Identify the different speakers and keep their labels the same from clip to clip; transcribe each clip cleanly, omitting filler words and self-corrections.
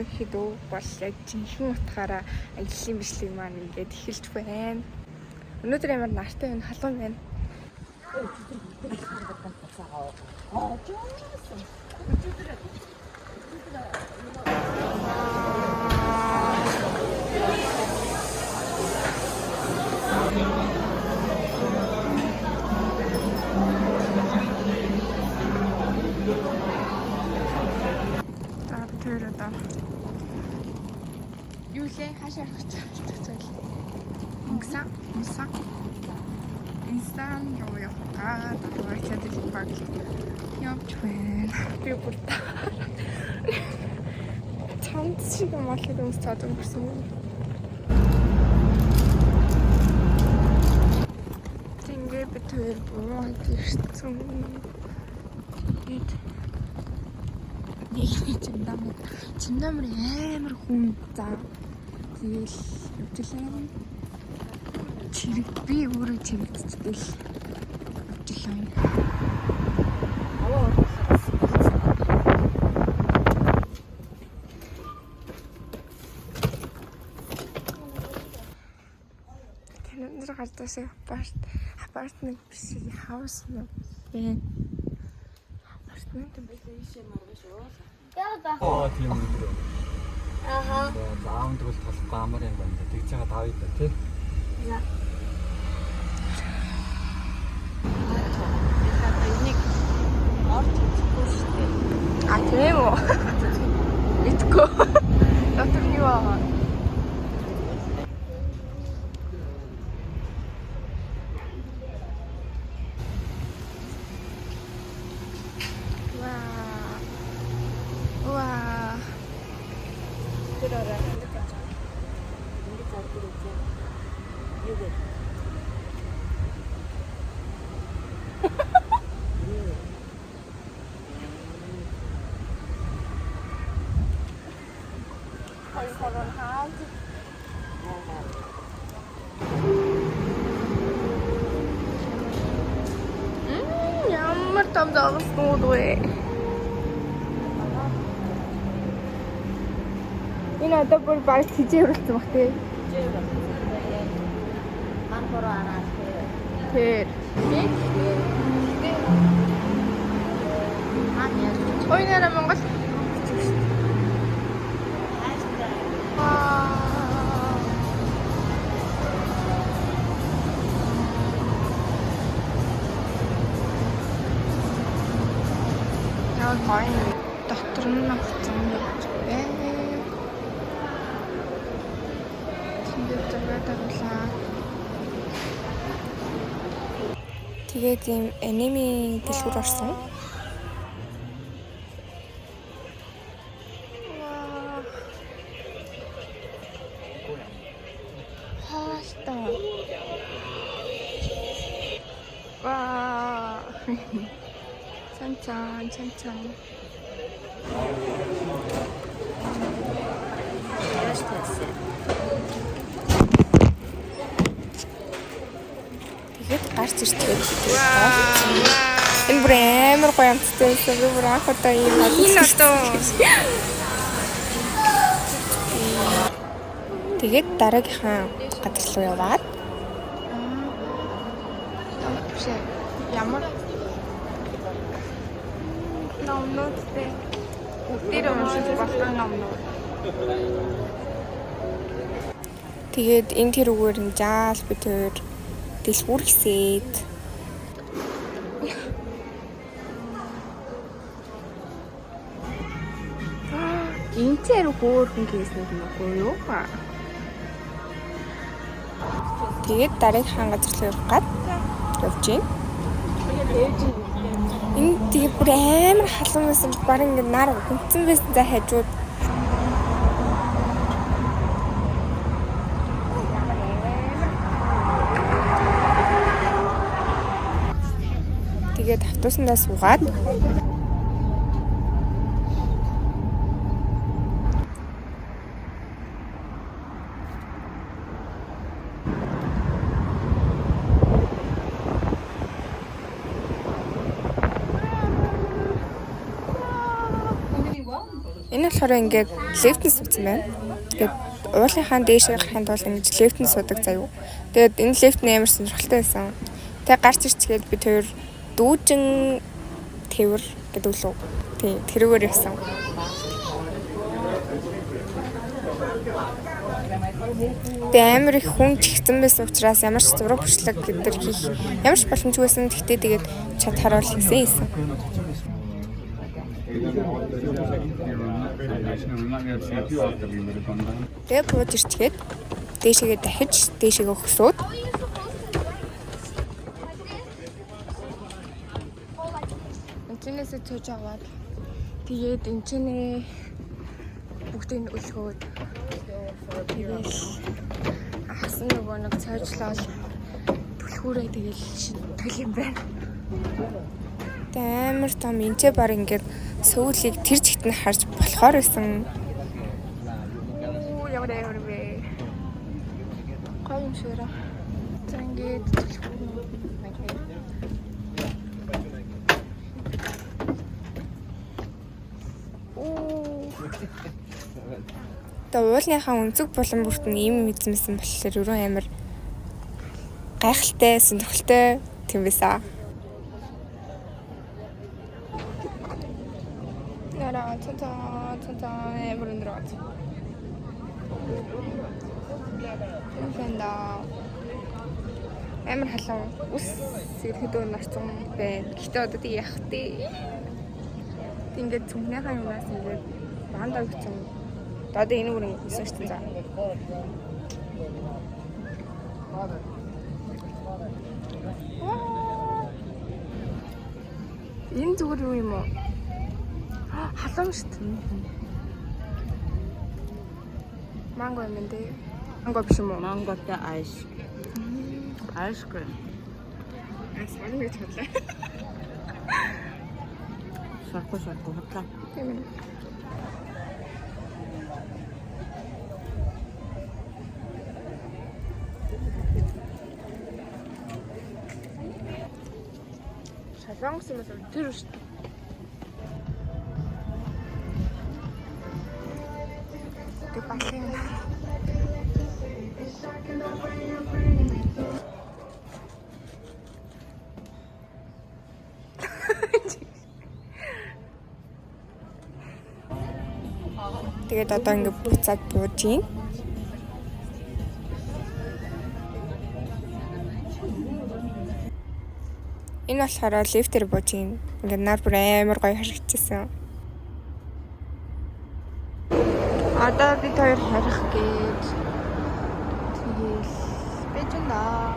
Speaker 1: ерөнхийдөө бол яг жинхэнэ утгаараа ажлын бичлэг маань ингээд эхэлж байна. Өнөөдөр ямар нартай байна, халуун байна. Юу лээ хаашаа явах гэж инсан руу явах чадчих баг явж байна. Би бүр цамц шиг малыг өмсөд өнгөрсөн юм. Тэнгэр бид хоёр буруу ирсэн. Нэг чимдамар амар хүн заа. Тэгэл явжлаа. Чирэг би өөрөө чирэгдчихтэл явжлаа. Тэнд гардаас апартмент биш хаус юм бэ? Апартмент биш ийшээ маргаш уу? Яа тийм үү. Аха. Заавн тэгвэл толохгүй амар юм байна. Тэгж байгаа давъя да тий. За. Энийг орч үзэхгүй шүү дээ. А тийм үү? Мэдгүй. Дотор юу аа? Ямар том зогсnууд вэ? Энэ одоо бүр баг хижээ өрөлдсөн баг тий. Тэр. Ой нэр Монгол. Гайн доктор нь авсан юм байна. Тэндээ таглаа. Тэгээд ийм аними дэлгүүр орсон. Хаста. Ваа. 찬찬. Тэгээд гарч ирчихээ. Энэ бүр амар гоё амттай байсан. Би бүр анх удаа ийм одоо. Тэгээд дараагийнхаа газар руу яваад. Ямар номнуудтэй бүгдээр уншиж болох номнууд. Тэгээд энэ тэрүүгээр нь жаал бид хоёр дэлгүүр хийсээд энэ тэр хөөрхөн хийсэн юм уу юу? Тэгээд дараагийнхаа газар руу явах гэж явж байна. Энэ тэгээ бүр амар халуун байсан. Бараг ингэ нар хүнцэн байсан за хажууд. Тэгээд автобусандаа суугаад Энэ болохоор ингээд лифтэн суудсан байна. Тэгээд уулынхаа дээш гарахын тулд ингэж лифтэн суудаг заяа. Тэгээд энэ лифт амар сонирхолтой байсан. Тэгээд гарч ирчгээд бид хоёр дүүжин тэвэр гэдэг үлээ. Тийм тэрүүгээр явсан. Тэгээд амар их хүн чигцэн байсан учраас ямар ч зураг бүрчлэг гэдэр хийх ямар ч боломжгүй байсан. Гэхдээ тэгээд чадхаар бол хийсэн. Тэгээд бууж ирчгээд дээшээгээ дахиж дээшээгээ хөсөөд энэсээ цож аваад тэгээд энэчнээ бүгдийг өлгөөд тэгээд ахсан нөгөө нэг цойжлол түлхүүрээ тэгээд төл юм байна. Амар том энэчээ баг ингээд сүүлийг тэр жигт нь харж болохоор байсан. Яваа гоё юм ширээ. Зангид уулынхаа өнцөг болон бүрт нь ийм эзэмсэн болохоор өрөө амар гайхалтай, сонирхолтой тийм байсан. Яра цаа амар өндрөөд. Амар халуун ус ирэхэд нарцсан байна. Гэхдээ одоо тийм яах вэ? Ингээд цүнхнийхаа юмнаас ингээд баандаа өгсөн. Одоо энэ үрэн исэн шүү дээ. Энэ зүгээр юу юм уу? Халуун шүү дээ. Манго юм дээ. Манго биш юм уу?
Speaker 2: Mangoтай айс. Ice cream.
Speaker 1: Сайн гэж бодлоо.
Speaker 2: Шарко хотлаа.
Speaker 1: Тийм ээ. Шалгонгос юм бол тэр шүү дээ. Тэг бахын. Тэгээд одоо ингээд буцаад бууж гин. Энэ болохоор лифтер бууж гин. Ингээд нар бүр амар гоё харагдчихсан. Одоо бид хоёр харих гэж тэгэл байж байна.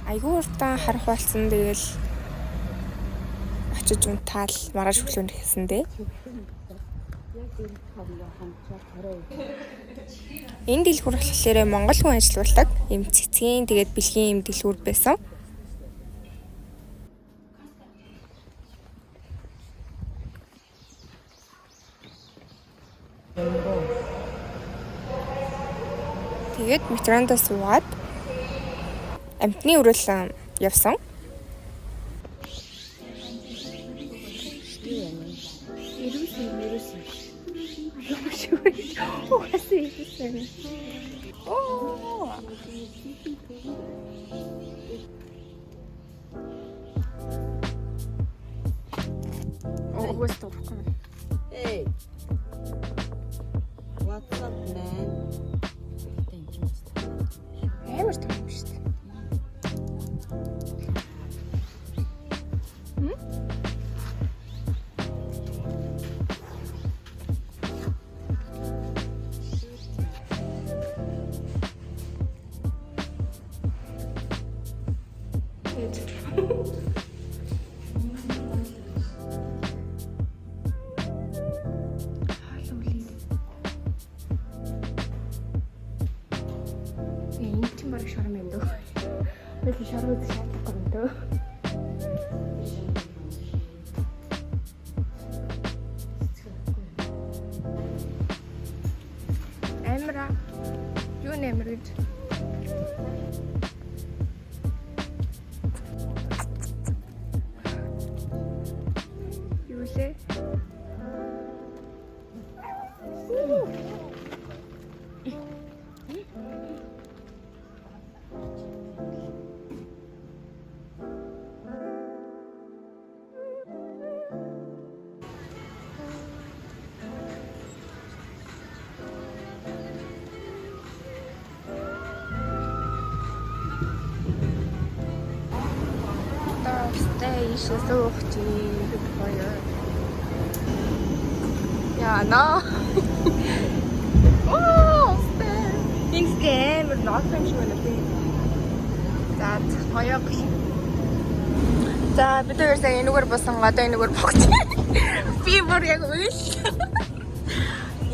Speaker 1: Айгуу уртан харах болсон. Тэгэл очиж унтаал маргааш өглөө ирсэн дээ. Энэ дэлгүүр болохоор Монгол хүн ажилладаг юм цэцгийн тэгээд бэлгийн юм дэлгүүр байсан. Тэгээд метрондоо суугаад амтны өрөөлөн явсан.
Speaker 2: Hey. What's up, man?
Speaker 1: Амар том юм шүү дээ. Амра юу нэмэр гэж юу лээ Station суух чи гоё. Яна. Оо, Instagram нотон шиг байна би. За гоё. За бид хоёр сая энэгээр босон одоо энэгээр богч. Би бүр яг үйл.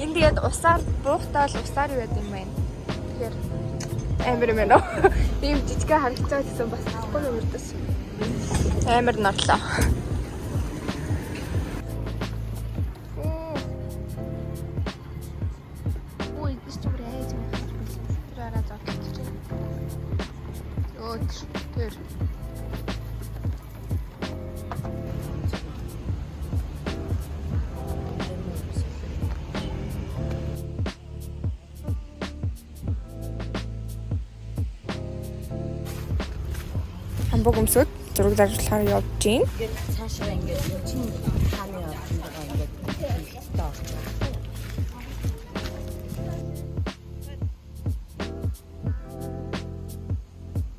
Speaker 1: Энд тэгээд усаар буухтаа л усаар юу яд юм байна. Тэгэхээр амар юм байна. Ийм жижигхэн харагдаж гэсэн бас тахгүй юм өрдөс. Амар норлоо. Ой, гэж түрээ юм. Тэраараа зодлож байна. Өө тэр. Хамбог өмсөд зураг даруулахаар явж гин.
Speaker 2: ингээд цаашаа ингээд чин хааны явдаг ингээд тоо.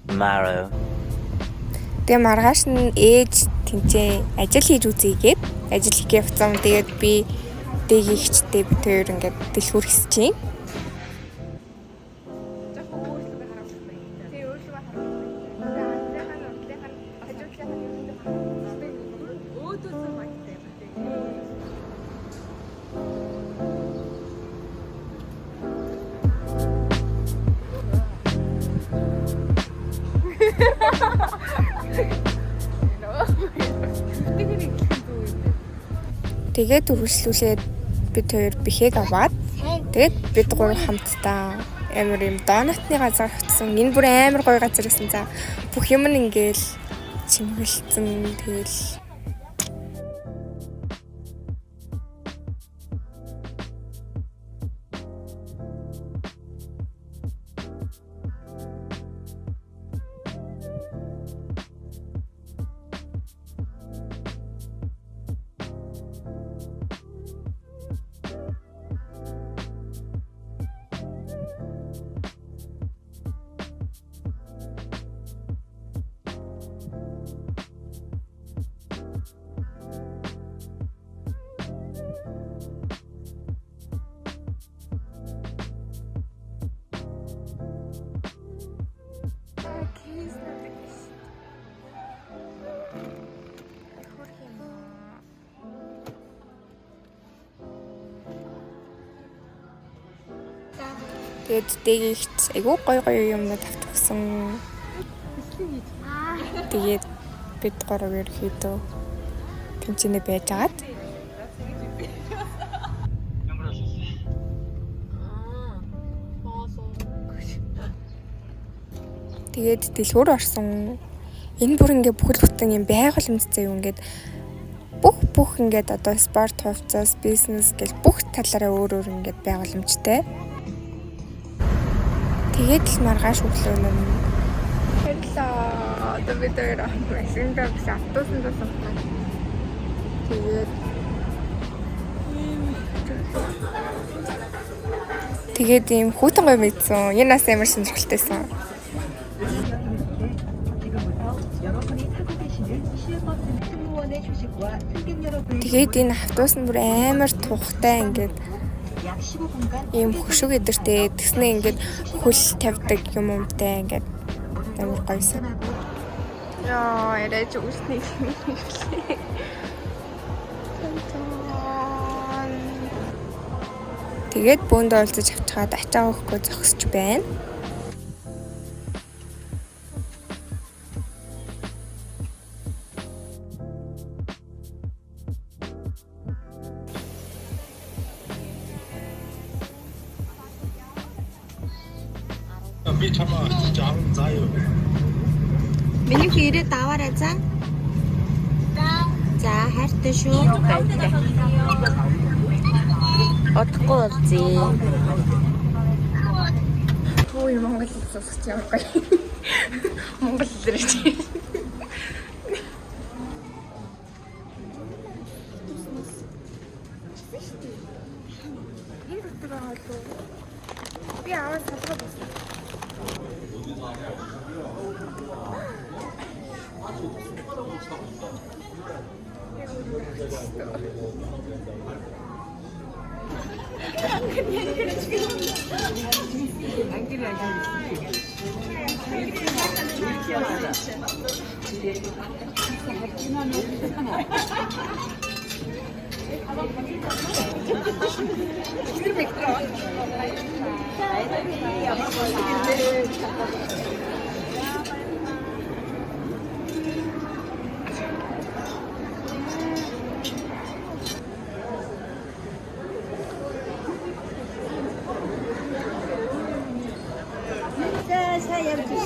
Speaker 3: Tomorrow.
Speaker 1: Тэгээ маргааш нь ээж тэнцээ ажил хийж үзье гээд ажил хийх явцсан. Тэгээд би дээгийгчтэй бид хоёр ингээд дэлгүүр хэсэж гин. Тэгээд үргэлжлүүлээд бид хоёр бихэг аваад тэгээд бид гурав хамтдаа амар юм донатны газар очсон. Энэ бүр амар гоё газар гэсэн. За бүх юм нь ингээл чимгэлцэн тэгэл тэгээд дээгийгч айгүй гоё юмнууд автгсан. Тэгээд бид гурав ерөөхдөө тэнцэнэ байж агаад тэгээд дэлгүүр орсон. Энэ бүр ингээ бүхэл бүтэн юм байгууламжтай юм ингээд бүх ингээд одоо спорт хувьцаас бизнес гэл бүх талаараа өөр ингээд байгууламжтай. Тэгээд л маргааш өглөө нь хэллээ. Одоо бид хоёр машиндаа биш автобусанд суусан. Тэгээд ийм хүүтэн гоё мэдсэн. Энэ нас амар сонирхолтойсэн. Тэгээд энэ автобус нь бүр амар тухтай ингээд ийм хөшөг эдэртэй тэгснэ ингээд хөл тавьдаг юм юмтай ингээд амар гойсон. Яа, ярэж үлсний хэлээ. Тэгээд бөөндөө олзож авчгаад ачаа өгөхгүй зогсож байна.
Speaker 4: Би чамаа жаав заяа.
Speaker 2: Миний хэрэг даваарай за. За хайртай шүү. Баярлалаа. Отгүй болзээ.
Speaker 1: Ой, Монгол хэл сонсож ямар гоё. Монгол хэлээр чи. Энэ дотор байгаа л би аваад салгаад байна.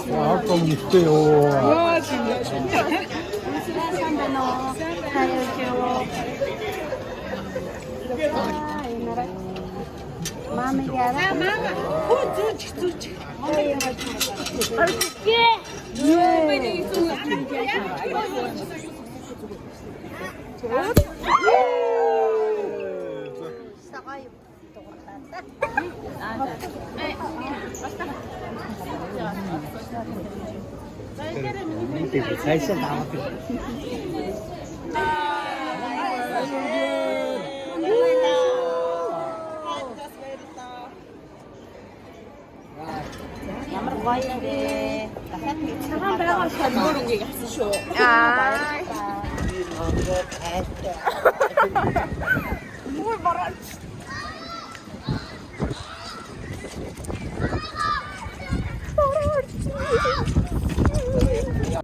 Speaker 4: 아까 있대요.
Speaker 1: 와 진짜
Speaker 2: Ямар гоё юм бэ?
Speaker 1: цагаан байгаа шалгуур ингээ яасан шүү. Муу бараад.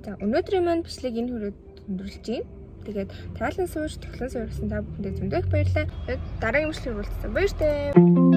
Speaker 1: За өнөөдрийн маань бичлэг энэ хүрээд өндөрлөж байна. Тэгээд тайлан сууж, тоглон суурсан та бүхэндээ зөндөө их баярлалаа. Дараагийн бичлэгээр уулзсан. Баяртай.